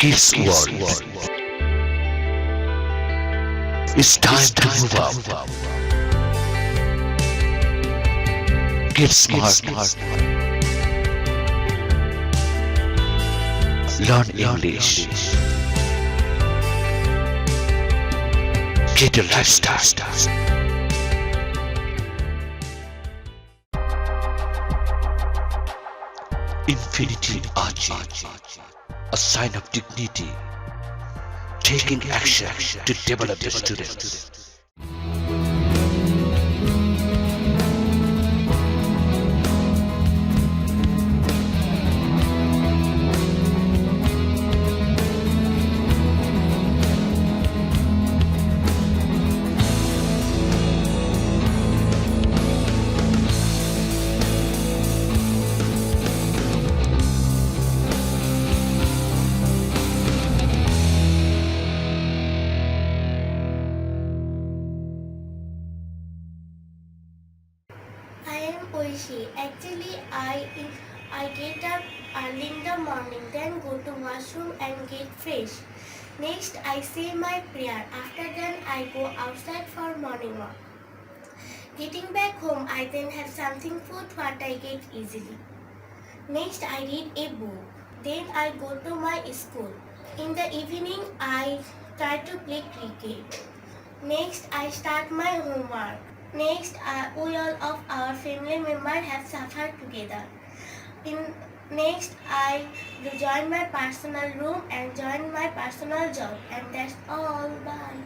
Kids World. It's time to move up. Get smart. Learn English. Get a lifestyle. Infinity Archie, a sign of dignity, taking action to develop the students. I am Oishi. Actually, I get up early in the morning, then go to washroom and get fresh. Next, I say my prayer. After that, I go outside for morning walk. Getting back home, I then have something food what I get easily. Next, I read a book. Then I go to my school. In the evening, I try to play cricket. Next, I start my homework. Next, we all of our family members have suffered together. Next, I join my personal room and join my personal job. And that's all. Bye.